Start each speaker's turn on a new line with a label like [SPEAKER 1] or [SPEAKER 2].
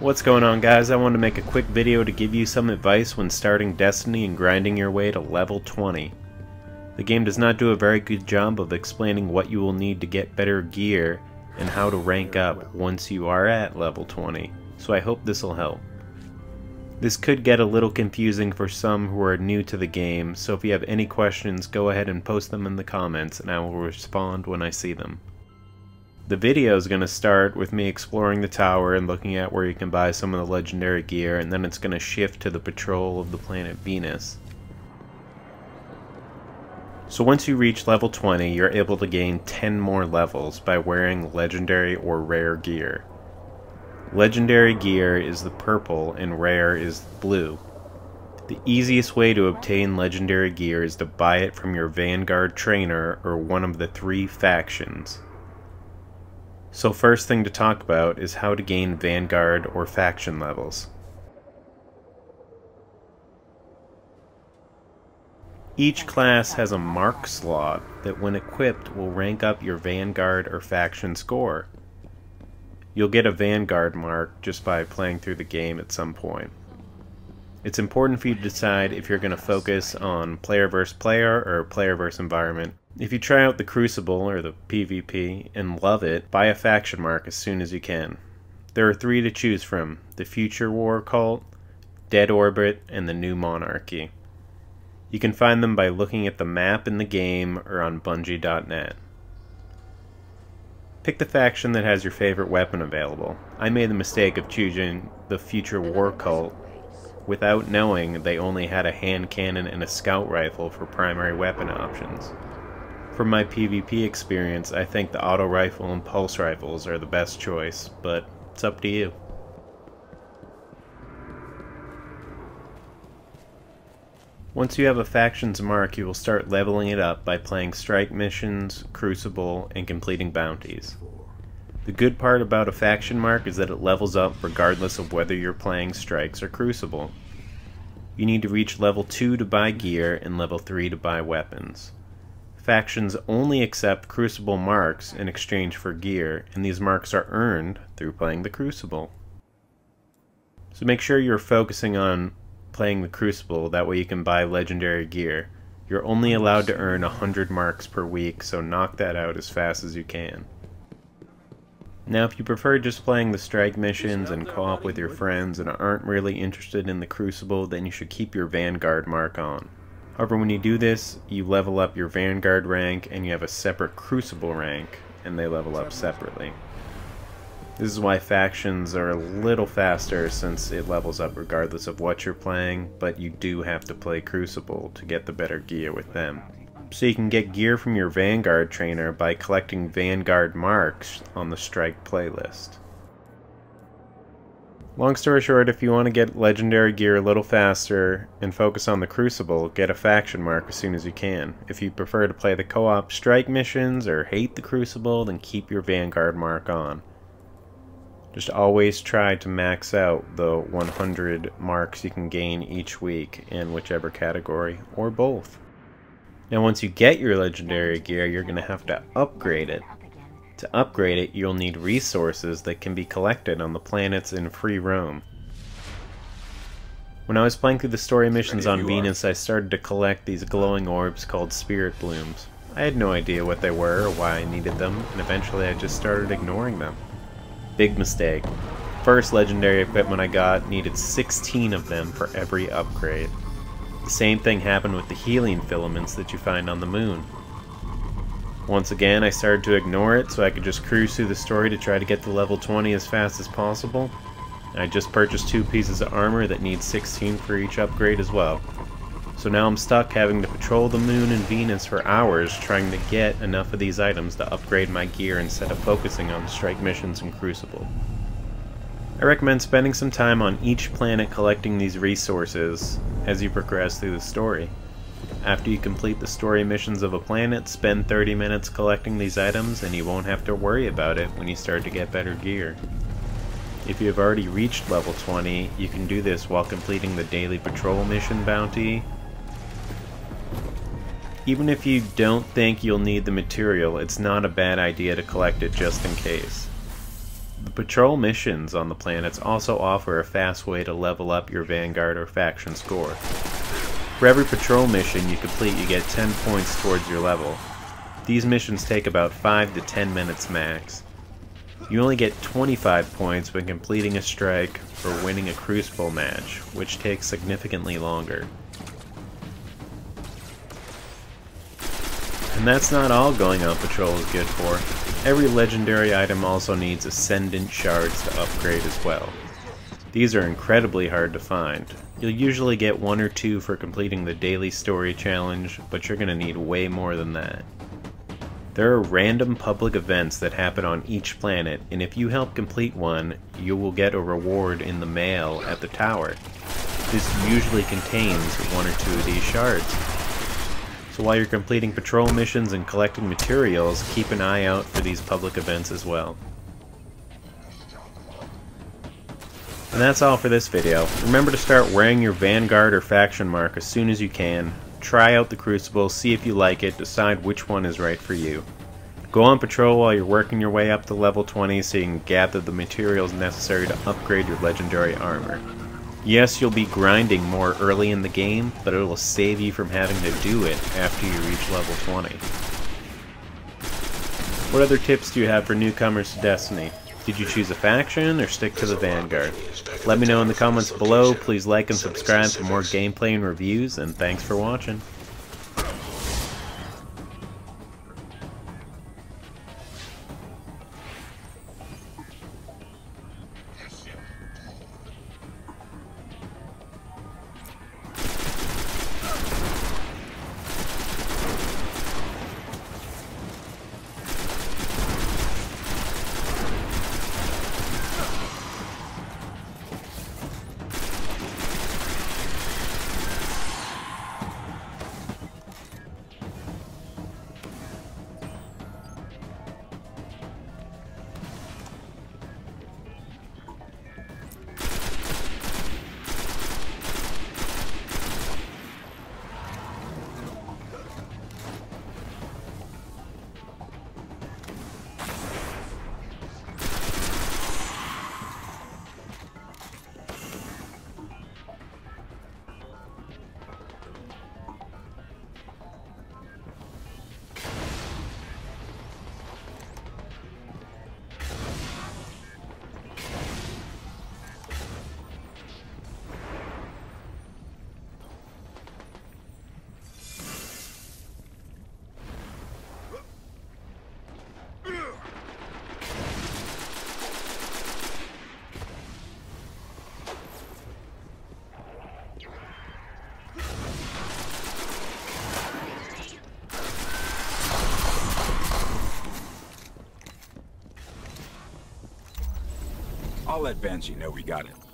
[SPEAKER 1] What's going on, guys? I wanted to make a quick video to give you some advice when starting Destiny and grinding your way to level 20. The game does not do a very good job of explaining what you will need to get better gear and how to rank up once you are at level 20, so I hope this will help. This could get a little confusing for some who are new to the game, so if you have any questions, go ahead and post them in the comments and I will respond when I see them. The video is going to start with me exploring the tower and looking at where you can buy some of the legendary gear, and then it's going to shift to the patrol of the planet Venus. So once you reach level 20, you're able to gain 10 more levels by wearing legendary or rare gear. Legendary gear is the purple and rare is blue. The easiest way to obtain legendary gear is to buy it from your Vanguard trainer or one of the 3 factions. So first thing to talk about is how to gain Vanguard or faction levels. Each class has a mark slot that when equipped will rank up your Vanguard or faction score. You'll get a Vanguard mark just by playing through the game at some point. It's important for you to decide if you're going to focus on player versus player or player versus environment. If you try out the Crucible or the PvP and love it, buy a faction mark as soon as you can. There are 3 to choose from: the Future War Cult, Dead Orbit, and the New Monarchy. You can find them by looking at the map in the game or on Bungie.net. Pick the faction that has your favorite weapon available. I made the mistake of choosing the Future War Cult without knowing they only had a hand cannon and a scout rifle for primary weapon options. From my PvP experience, I think the auto rifle and pulse rifles are the best choice, but it's up to you. Once you have a faction's mark, you will start leveling it up by playing strike missions, Crucible, and completing bounties. The good part about a faction mark is that it levels up regardless of whether you're playing strikes or Crucible. You need to reach level 2 to buy gear and level 3 to buy weapons. Factions only accept Crucible marks in exchange for gear, and these marks are earned through playing the Crucible. So make sure you're focusing on playing the Crucible, that way you can buy legendary gear. You're only allowed to earn 100 marks per week, so knock that out as fast as you can. Now if you prefer just playing the strike missions and co-op with your friends and aren't really interested in the Crucible, then you should keep your Vanguard mark on. However, when you do this, you level up your Vanguard rank and you have a separate Crucible rank, and they level up separately. This is why factions are a little faster, since it levels up regardless of what you're playing, but you do have to play Crucible to get the better gear with them. So you can get gear from your Vanguard trainer by collecting Vanguard marks on the Strike playlist. Long story short, if you want to get legendary gear a little faster and focus on the Crucible, get a faction mark as soon as you can. If you prefer to play the co-op strike missions or hate the Crucible, then keep your Vanguard mark on. Just always try to max out the 100 marks you can gain each week in whichever category, or both. Now once you get your legendary gear, you're going to have to upgrade it. To upgrade it, you'll need resources that can be collected on the planets in free roam. When I was playing through the story missions on Venus, I started to collect these glowing orbs called Spirit Blooms. I had no idea what they were or why I needed them, and eventually I just started ignoring them. Big mistake. First legendary equipment I got needed 16 of them for every upgrade. The same thing happened with the healing filaments that you find on the moon. Once again, I started to ignore it so I could just cruise through the story to try to get to level 20 as fast as possible. I just purchased 2 pieces of armor that need 16 for each upgrade as well. So now I'm stuck having to patrol the moon and Venus for hours trying to get enough of these items to upgrade my gear instead of focusing on strike missions and Crucible. I recommend spending some time on each planet collecting these resources as you progress through the story. After you complete the story missions of a planet, spend 30 minutes collecting these items and you won't have to worry about it when you start to get better gear. If you have already reached level 20, you can do this while completing the daily patrol mission bounty. Even if you don't think you'll need the material, it's not a bad idea to collect it just in case. The Patrol missions on the planets also offer a fast way to level up your Vanguard or faction score. For every patrol mission you complete, you get 10 points towards your level. These missions take about 5 to 10 minutes max. You only get 25 points when completing a strike or winning a Crucible match, which takes significantly longer. And that's not all going on patrol is good for. Every legendary item also needs Ascendant shards to upgrade as well. These are incredibly hard to find. You'll usually get 1 or 2 for completing the daily story challenge, but you're going to need way more than that. There are random public events that happen on each planet, and if you help complete one, you will get a reward in the mail at the tower. This usually contains 1 or 2 of these shards. So while you're completing patrol missions and collecting materials, keep an eye out for these public events as well. And that's all for this video. Remember to start wearing your Vanguard or faction mark as soon as you can. Try out the Crucible, see if you like it, decide which one is right for you. Go on patrol while you're working your way up to level 20 so you can gather the materials necessary to upgrade your legendary armor. Yes, you'll be grinding more early in the game, but it will save you from having to do it after you reach level 20. What other tips do you have for newcomers to Destiny? Did you choose a faction or stick to the Vanguard? Let me know in the comments below. Please like and subscribe for more gameplay and reviews, and thanks for watching.
[SPEAKER 2] I'll let Banshee know we got it.